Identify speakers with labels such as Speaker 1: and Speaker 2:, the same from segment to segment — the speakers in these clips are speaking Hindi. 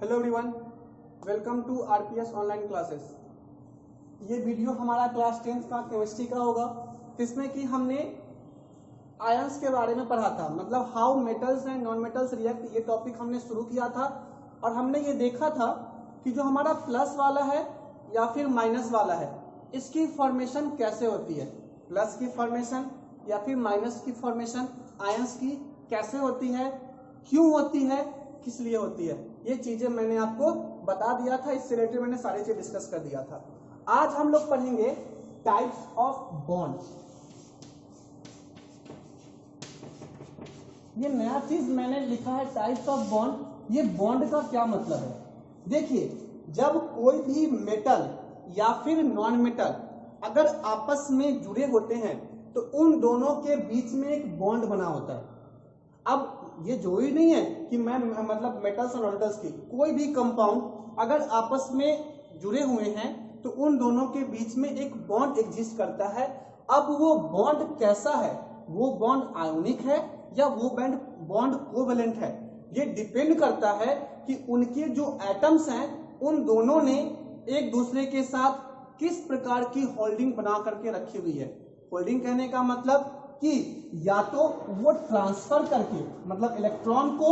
Speaker 1: Hello everyone, welcome to RPS online classes. ये वीडियो हमारा क्लास 10th का केमिस्ट्री का होगा, जिसमें कि हमने आयंस के बारे में पढ़ा था, मतलब how metals and non metals react. ये टॉपिक हमने शुरू किया था और हमने ये देखा था कि जो हमारा प्लस वाला है या फिर माइनस वाला है, इसकी फॉर्मेशन कैसे होती है। प्लस की फॉर्मेशन या फिर माइनस की फॉर्मेशन आयंस की कैसे होती है, क्यों होती है, किस लिए होती है, ये चीजें मैंने आपको बता दिया था। इससे रिलेटेड मैंने सारी चीज डिस्कस कर दिया था। आज हम लोग पढ़ेंगे टाइप्स ऑफ बॉन्ड। ये नया चीज मैंने लिखा है, टाइप्स ऑफ बॉन्ड। ये बॉन्ड का क्या मतलब है? देखिए, जब कोई भी मेटल या फिर नॉन मेटल अगर आपस में जुड़े होते हैं तो उन दोनों के बीच में एक बॉन्ड बना होता है। अब ये जरूरी नहीं है कि मैं मतलब मेटल्स और नॉन-मेटल्स की कोई भी कंपाउंड अगर आपस में जुड़े हुए हैं तो उन दोनों के बीच में एक बॉन्ड एग्जिस्ट करता है। अब वो बॉन्ड कैसा है, वो बॉन्ड आयोनिक है या वो बॉन्ड कोवेलेंट है, ये डिपेंड करता है कि उनके जो एटम्स हैं उन दोनों ने एक दूसरे के साथ किस प्रकार की होल्डिंग बना करके रखी हुई है। होल्डिंग कहने का मतलब कि या तो वो ट्रांसफर करके, मतलब इलेक्ट्रॉन को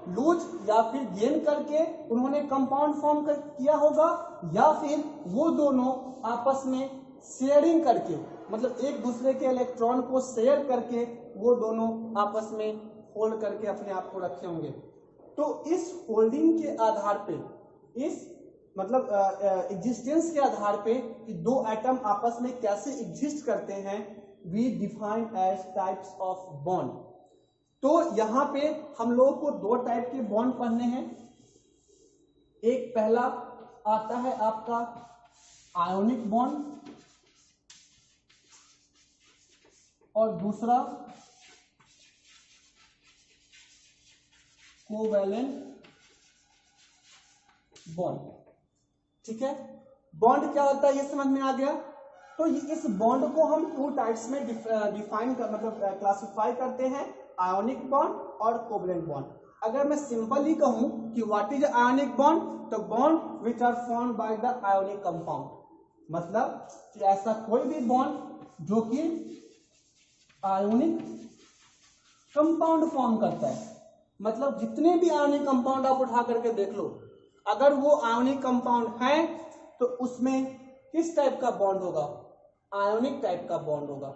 Speaker 1: लूज या फिर गेन करके उन्होंने कंपाउंड फॉर्म किया होगा, या फिर वो दोनों आपस में शेयरिंग करके, मतलब एक दूसरे के इलेक्ट्रॉन को शेयर करके वो दोनों आपस में होल्ड करके अपने आप को रखे होंगे। तो इस होल्डिंग के आधार पे, इस मतलब एग्जिस्टेंस के आधार पे कि दो एटम आपस में कैसे एग्जिस्ट करते हैं, we define as types of bond। तो यहां पे हम लोगों को दो टाइप के बॉन्ड पढ़ने हैं। एक पहला आता है आपका आयोनिक बॉन्ड और दूसरा कोवैलेंट बॉन्ड। ठीक है, बॉन्ड क्या होता है ये समझ में आ गया। तो इस बॉन्ड को हम टू टाइप्स में डिफाइन कर मतलब क्लासिफाई करते हैं, आयोनिक बॉन्ड और कोवैलेंट बॉन्ड। अगर मैं सिंपली कहूं कि व्हाट इज आयोनिक बॉन्ड, तो bond which are formed by the ionic compound, मतलब कि ऐसा कोई भी बॉन्ड जो कि आयोनिक कंपाउंड फॉर्म करता है। मतलब जितने भी आयोनिक कंपाउंड आप उठा करके देख लो, अगर वो आयोनिक कंपाउंड है तो उसमें किस टाइप का बॉन्ड होगा, आयोनिक टाइप का बॉन्ड होगा।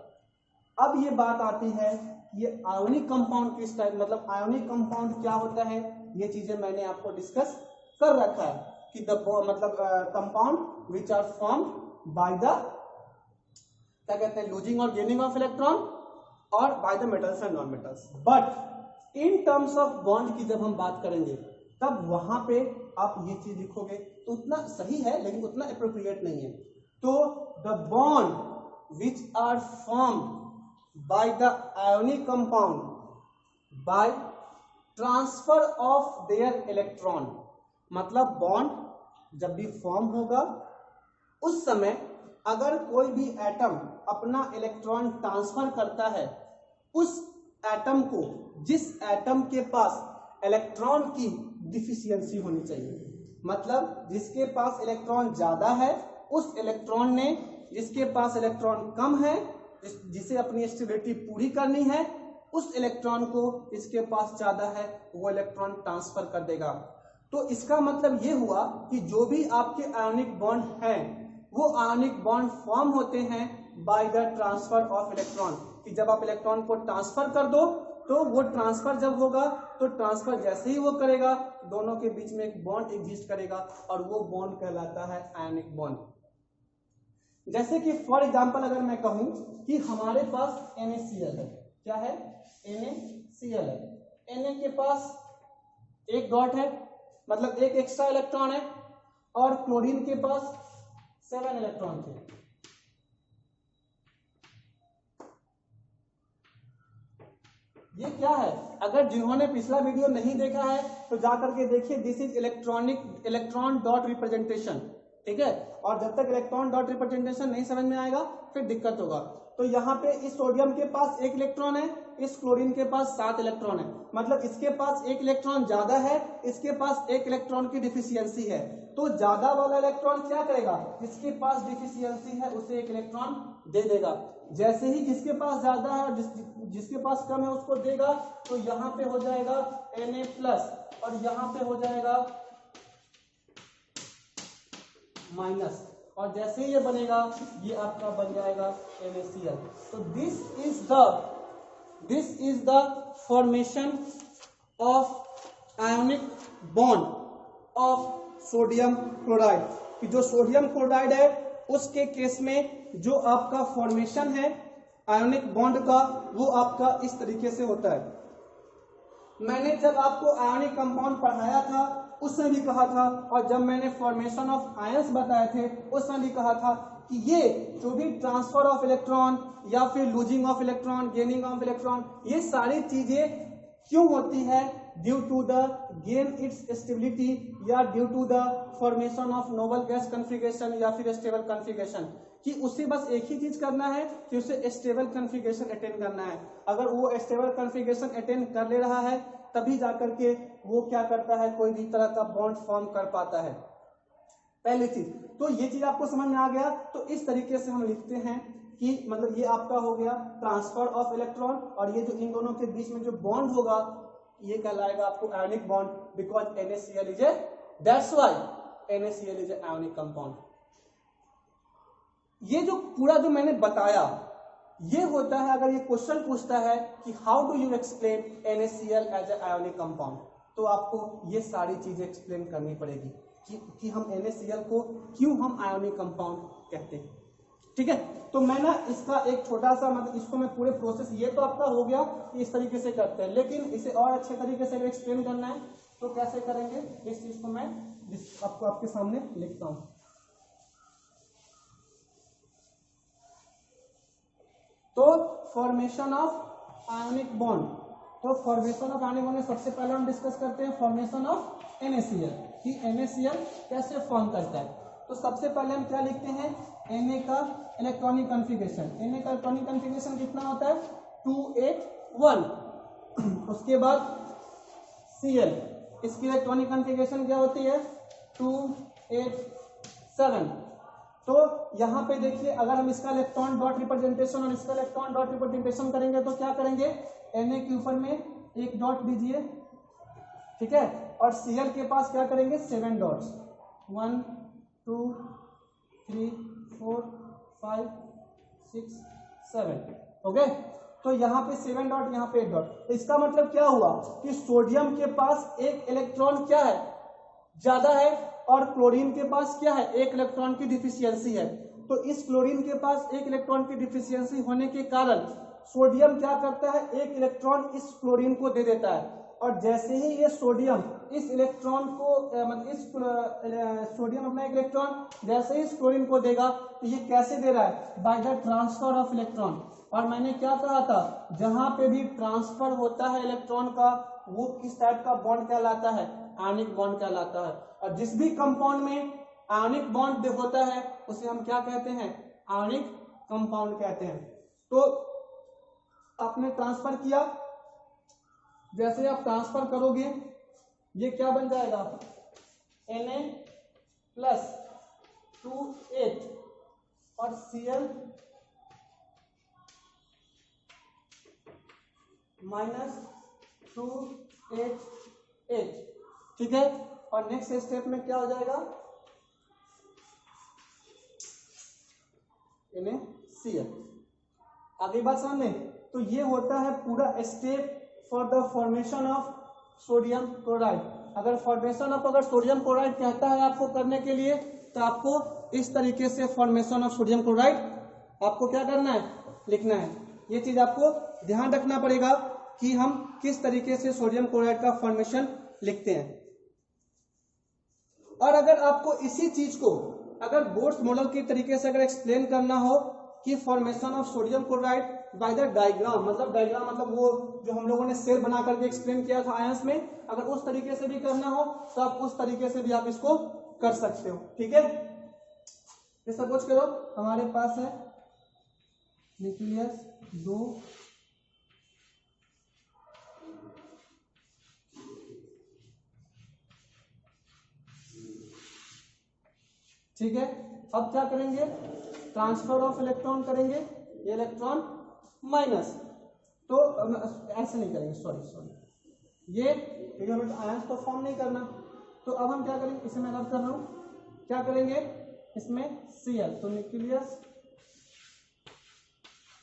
Speaker 1: अब ये बात आती है ये आयोनिक कंपाउंड किस टाइप, मतलब आयोनिक कंपाउंड क्या होता है, ये चीजें मैंने आपको डिस्कस कर रखा है कि मतलब compound which are form by the क्या कहते हैं, लूजिंग और गेनिंग ऑफ इलेक्ट्रॉन और by the metals and non metals. But in terms of bond की जब हम बात करेंगे तब वहां पे आप ये चीज लिखोगे तो उतना सही है लेकिन उतना एप्रोप्रिएट नहीं है। तो the bond which are form by the ionic compound by transfer of their electron, मतलब बॉन्ड जब भी फॉर्म होगा उस समय अगर कोई भी एटम अपना इलेक्ट्रॉन ट्रांसफर करता है, उस एटम को, जिस एटम के पास इलेक्ट्रॉन की डिफिशियंसी होनी चाहिए, मतलब जिसके पास इलेक्ट्रॉन ज्यादा है उस इलेक्ट्रॉन ने जिसके पास इलेक्ट्रॉन कम है, जिसे अपनी स्टेबिलिटी पूरी करनी है, उस इलेक्ट्रॉन को जिसके पास ज्यादा है वो इलेक्ट्रॉन ट्रांसफर कर देगा। तो इसका मतलब ये हुआ कि जो भी आपके आयोनिक बॉन्ड हैं वो आयोनिक बॉन्ड फॉर्म होते हैं by the transfer of electron, कि जब आप इलेक्ट्रॉन को ट्रांसफर कर दो तो वो ट्रांसफर जब होगा तो ट्रांसफर जैसे ही वो करेगा दोनों के बीच में एक बॉन्ड एग्जिस्ट करेगा और वो बॉन्ड कहलाता है आयोनिक बॉन्ड। जैसे कि फॉर एग्जांपल अगर मैं कहूं कि हमारे पास NaCl है, क्या है, NaCl है, Na के पास एक डॉट है, मतलब एक एक्स्ट्रा इलेक्ट्रॉन है, और क्लोरीन के पास 7 इलेक्ट्रॉन थे। ये क्या है, अगर जिन्होंने पिछला वीडियो नहीं देखा है तो जाकर के देखिए, this is electron dot representation. ठीक है, और जब तक इलेक्ट्रॉन डॉट रिप्रेजेंटेशन नहीं समझ में आएगा फिर दिक्कत होगा। तो यहाँ पे इस सोडियम के पास एक इलेक्ट्रॉन है इस क्लोरीन के पास 7 इलेक्ट्रॉन है, मतलब इसके पास एक इलेक्ट्रॉन ज्यादा है, इसके पास एक इलेक्ट्रॉन की डिफिशियंसी है। तो ज्यादा वाला इलेक्ट्रॉन क्या करेगा, जिसके पास डिफिशियंसी है उसे एक इलेक्ट्रॉन दे देगा। जैसे ही जिसके पास ज्यादा है और जिसके पास कम है उसको देगा, तो यहाँ पे हो जाएगा Na+ और यहाँ पे हो जाएगा माइनस, और जैसे ही ये बनेगा ये आपका बन जाएगा NaCl। तो this is the formation of ionic bond of sodium chloride. कि जो सोडियम क्लोराइड है उसके केस में जो आपका फॉर्मेशन है आयोनिक बॉन्ड का वो आपका इस तरीके से होता है। मैंने जब आपको आयोनिक कंपाउंड पढ़ाया था उसमें भी कहा था, और जब मैंने फॉर्मेशन ऑफ आयंस बताए थे उसमें भी कहा था कि ये जो भी ट्रांसफर ऑफ इलेक्ट्रॉन या फिर losing of electron, gaining of electron, ये सारी चीजें क्यों होती है, due to the gain its stability या due to the formation of noble gas configuration या फिर स्टेबल कॉन्फ़िगरेशन। कि उसे बस एक ही चीज करना है कि उसे स्टेबल कॉन्फ़िगरेशन अटेन करना है। अगर वो स्टेबल कॉन्फ़िगरेशन अटेन कर ले रहा है तभी जाकर के वो क्या करता है, कोई भी तरह का बॉन्ड फॉर्म कर पाता है। पहली चीज तो ये चीज आपको समझ में आ गया। तो इस तरीके से हम लिखते हैं कि मतलब ये आपका हो गया ट्रांसफर ऑफ इलेक्ट्रॉन, और ये जो इन दोनों के बीच में जो बॉन्ड होगा ये कहलाएगा आपको ionic bond, because NaCl is a, that's why NaCl is a ionic compound. ये जो पूरा जो मैंने बताया ये होता है, अगर ये क्वेश्चन पूछता है कि how do you explain NaCl as a ionic compound, तो आपको ये सारी चीजें एक्सप्लेन करनी पड़ेगी कि हम NaCl को क्यों हम आयोनिक कंपाउंड कहते हैं। ठीक है, तो मैं ना इसका एक छोटा सा मतलब इसको मैं पूरे प्रोसेस, ये तो आपका हो गया कि इस तरीके से करते हैं, लेकिन इसे और अच्छे तरीके से एक्सप्लेन करना है तो कैसे करेंगे, इस चीज को मैं आपको आपके सामने लिखता हूं। तो फॉर्मेशन ऑफ आयोनिक बॉन्ड, तो फॉर्मेशन ऑफ आयोनिक बॉन्ड में सबसे पहले हम डिस्कस करते हैं फॉर्मेशन ऑफ NaCl कि NaCl कैसे फॉर्म करता है। तो सबसे पहले हम क्या लिखते हैं, Na का इलेक्ट्रॉनिक कॉन्फ़िगरेशन। Na का इलेक्ट्रॉनिक कॉन्फ़िगरेशन कितना होता है, 281। उसके बाद Cl, इसकी इलेक्ट्रॉनिक कॉन्फ़िगरेशन क्या होती है, 287। तो यहाँ पे देखिए अगर हम इसका इलेक्ट्रॉन डॉट रिप्रेजेंटेशन और इसका इलेक्ट्रॉन डॉट रिप्रेजेंटेशन करेंगे तो क्या करेंगे, Na के ऊपर में एक डॉट दीजिए, ठीक है, और Cl के पास क्या करेंगे, 7 डॉट्स, 1 2 3 4 5 6 7। ओके, तो यहाँ पे 7 डॉट, यहाँ पे 1 डॉट। तो इसका मतलब क्या हुआ कि सोडियम के पास एक इलेक्ट्रॉन क्या है, ज्यादा है, और क्लोरीन के पास क्या है, एक इलेक्ट्रॉन की डिफिशियंसी है। तो इस क्लोरीन के पास एक इलेक्ट्रॉन की डिफिशियंसी होने के कारण सोडियम क्या करता है, एक इलेक्ट्रॉन इस क्लोरीन को दे देता है, और जैसे ही ये सोडियम इस इलेक्ट्रॉन को मतलब इस सोडियम अपना एक इलेक्ट्रॉन जैसे ही इस क्लोरीन को देगा तो ये कैसे दे रहा है, by the transfer of electron. और मैंने क्या कहा था, जहां पे भी ट्रांसफर होता है इलेक्ट्रॉन का वो किस टाइप का बॉन्ड कहलाता है, आयनिक बॉन्ड कहलाता है। और जिस भी कंपाउंड में आयनिक बॉन्ड होता है उसे हम क्या कहते हैं, आयनिक कंपाउंड कहते हैं। तो आपने ट्रांसफर किया, जैसे आप ट्रांसफर करोगे ये क्या बन जाएगा, Na+28 और Cl -288, ठीक है। और नेक्स्ट स्टेप में क्या हो जाएगा, NaCl। अगली बात समझ में, तो ये होता है पूरा step for the formation of sodium chloride. अगर फॉर्मेशन ऑफ अगर सोडियम क्लोराइड कहता है आपको करने के लिए तो आपको इस तरीके से फॉर्मेशन ऑफ सोडियम क्लोराइड आपको क्या करना है, लिखना है। ये चीज आपको ध्यान रखना पड़ेगा कि हम किस तरीके से सोडियम क्लोराइड का फॉर्मेशन लिखते हैं। और अगर आपको इसी चीज को अगर बोर्ड्स मॉडल के तरीके से अगर एक्सप्लेन करना हो कि formation of sodium chloride by the diagram, मतलब डायग्राम मतलब वो जो हम लोगों ने सेल बना करके एक्सप्लेन किया था आयंस में, अगर उस तरीके से भी करना हो तो आप उस तरीके से भी आप इसको कर सकते हो, ठीक है। सपोज करो हमारे पास है न्यूक्लियस 2 ठीक है, अब क्या करेंगे, ट्रांसफर ऑफ इलेक्ट्रॉन करेंगे, ये इलेक्ट्रॉन माइनस, तो ऐसे नहीं करेंगे, सॉरी ये आयंस तो फॉर्म नहीं करना, तो अब हम क्या करेंगे, इसे मैं रब कर रहा हूं, क्या करेंगे इसमें Cl, तो न्यूक्लियस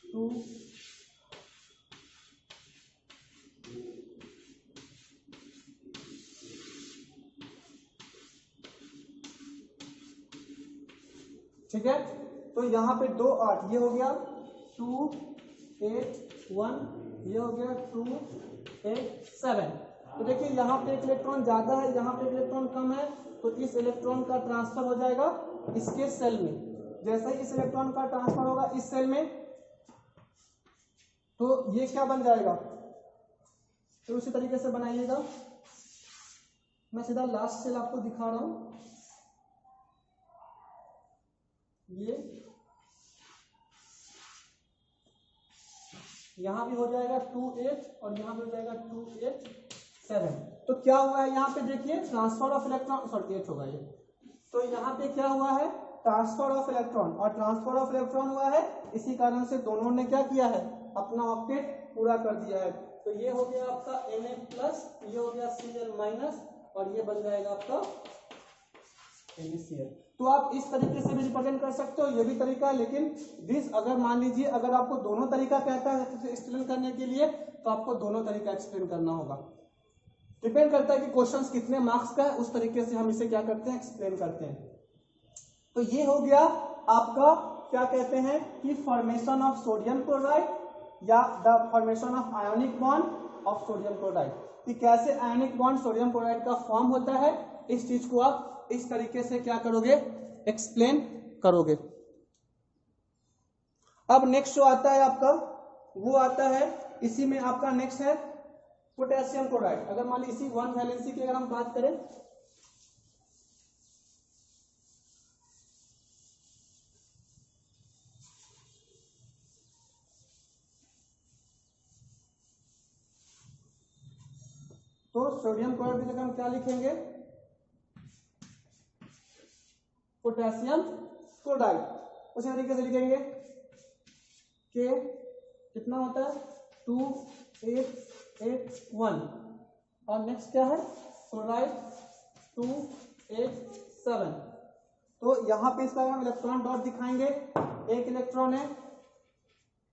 Speaker 1: 2 ठीक है, तो यहाँ पे 2 8, ये हो गया 2 8 1, ये हो गया 2 8 7। तो देखिए यहाँ पे एक इलेक्ट्रॉन ज्यादा है, यहाँ पे एक इलेक्ट्रॉन कम है, तो इस इलेक्ट्रॉन का ट्रांसफर हो जाएगा इसके सेल में। जैसे ही इस इलेक्ट्रॉन का ट्रांसफर होगा इस सेल में, तो ये क्या बन जाएगा, तो उसी तरीके से बनाइएगा। मैं सीधा लास्ट सेल आपको दिखा रहा हूं, ये यहां भी हो जाएगा 2 8 और यहां भी हो जाएगा 2 8 7। तो क्या हुआ है यहाँ पे देखिए, ट्रांसफर ऑफ इलेक्ट्रॉन, सॉरी 8 होगा ये, तो यहाँ पे क्या हुआ है, ट्रांसफर ऑफ इलेक्ट्रॉन, और ट्रांसफर ऑफ इलेक्ट्रॉन हुआ है, इसी कारण से दोनों ने क्या किया है, अपना ऑक्टेट पूरा कर दिया है। तो ये हो गया आपका Na+, ये हो गया Cl-, और ये बन जाएगा आपका NaCl। तो आप इस तरीके से भी रिप्रेजेंट कर सकते हो, ये भी तरीका है, लेकिन अगर मान लीजिए अगर आपको दोनों तरीका कहता है एक्सप्लेन करने के लिए, तो आपको दोनों तरीका एक्सप्लेन करना होगा। डिपेंड करता है कि क्वेश्चंस कितने मार्क्स का है, उस तरीके से हम इसे क्या करते हैं, एक्सप्लेन करते हैं। तो ये हो गया आपका क्या कहते हैं कि फॉर्मेशन ऑफ सोडियम क्लोराइड या the formation of ionic bond of sodium chloride, कि कैसे आयोनिक बॉन्ड सोडियम क्लोराइड का फॉर्म होता है। इस चीज को आप इस तरीके से क्या करोगे, एक्सप्लेन करोगे। अब नेक्स्ट जो आता है आपका, वो आता है इसी में आपका नेक्स्ट है पोटेशियम क्लोराइड। अगर मान लीजिए इसी 1 वैलेंसी की अगर हम बात करें, तो सोडियम क्लोराइड की जगह हम क्या लिखेंगे, पोटेशियम क्लोराइड। उसी तरीके से लिखेंगे के कितना होता है 2 8 8 1, और नेक्स्ट क्या है क्लोराइड 2 8 7। तो यहां पे इसका हम इलेक्ट्रॉन डॉट दिखाएंगे, एक इलेक्ट्रॉन है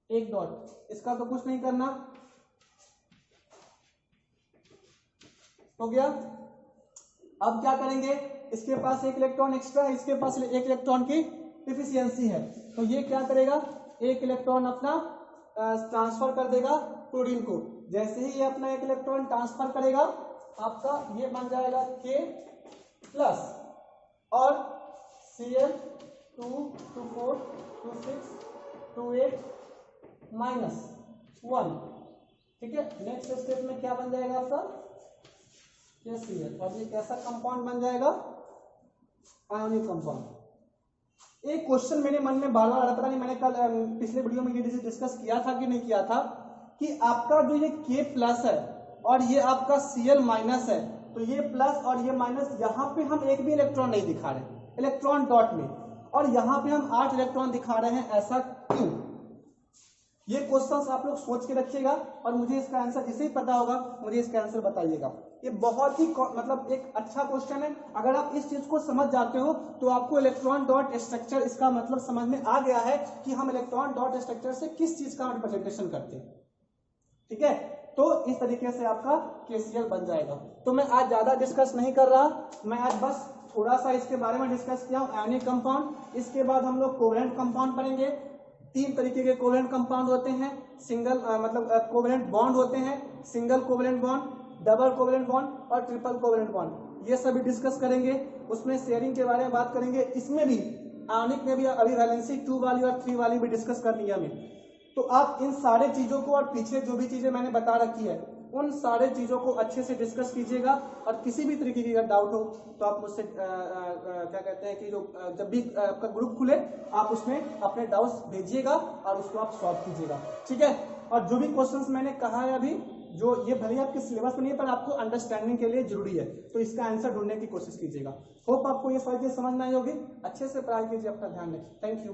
Speaker 1: एक डॉट, इसका तो कुछ नहीं करना, हो गया। अब क्या करेंगे, इसके पास एक इलेक्ट्रॉन एक्स्ट्रा है, इसके पास एक इलेक्ट्रॉन की डिफिशियंसी है, तो ये क्या करेगा, एक इलेक्ट्रॉन अपना ट्रांसफर कर देगा क्लोरीन को। जैसे ही ये अपना एक इलेक्ट्रॉन ट्रांसफर करेगा, आपका ये बन जाएगा K+, और Cl 2 2 4 2 6 2 8 -1। ठीक है, नेक्स्ट स्टेप में क्या बन जाएगा आपका KCl, और ये कैसा कंपाउंड बन जाएगा, आयोनिक कंपाउंड। एक क्वेश्चन मेरे मन में बार बार आ रहा, पता नहीं मैंने कल पिछले वीडियो में ये डिस्कस किया था कि नहीं किया था, कि आपका जो ये K+ है और ये आपका Cl- है, तो ये प्लस और ये माइनस, यहाँ पे हम एक भी इलेक्ट्रॉन नहीं दिखा रहे इलेक्ट्रॉन डॉट में, और यहाँ पे हम 8 इलेक्ट्रॉन दिखा रहे हैं, ऐसा क्यों? ये क्वेश्चंस आप लोग सोच के रखिएगा, और मुझे इसका आंसर जिसे ही पता होगा मुझे इसका आंसर बताइएगा। ये बहुत ही मतलब एक अच्छा क्वेश्चन है। अगर आप इस चीज को समझ जाते हो तो आपको इलेक्ट्रॉन डॉट स्ट्रक्चर इसका मतलब समझ में आ गया है कि हम इलेक्ट्रॉन डॉट स्ट्रक्चर से किस चीज का रिप्रेजेंटेशन करते हैं। ठीक है, तो इस तरीके से आपका KCl बन जाएगा। तो मैं आज ज्यादा डिस्कस नहीं कर रहा, मैं आज बस थोड़ा सा इसके बारे में डिस्कस किया हूं, आयोनिक कंपाउंड। इसके बाद हम लोग कोवेलेंट कंपाउंड पढ़ेंगे। 3 तरीके के कोवेलेंट कंपाउंड होते हैं, सिंगल मतलब कोवेलेंट बॉन्ड होते हैं, single covalent bond, double covalent bond और ट्रिपल कोवेलेंट बॉन्ड, ये सभी डिस्कस करेंगे। उसमें शेयरिंग के बारे में बात करेंगे, इसमें भी आयोनिक में भी अभी वैलेंसी 2 वाली और 3 वाली भी डिस्कस करनी है हमें। तो आप इन सारे चीजों को और पीछे जो भी चीजें मैंने बता रखी है उन सारे चीजों को अच्छे से डिस्कस कीजिएगा, और किसी भी तरीके की अगर डाउट हो तो आप मुझसे क्या कहते हैं कि जो जब भी आपका ग्रुप खुले आप उसमें अपने डाउट्स भेजिएगा और उसको आप सॉल्व कीजिएगा। ठीक है, और जो भी क्वेश्चंस मैंने कहा है अभी जो ये भले ही आपके सिलेबस में नहीं है पर आपको अंडरस्टैंडिंग के लिए जरूरी है, तो इसका आंसर ढूंढने की कोशिश कीजिएगा। होप आपको ये सारी चीज समझ में आई होगी। अच्छे से पढ़ाई कीजिए, अपना ध्यान रखिए। Thank you.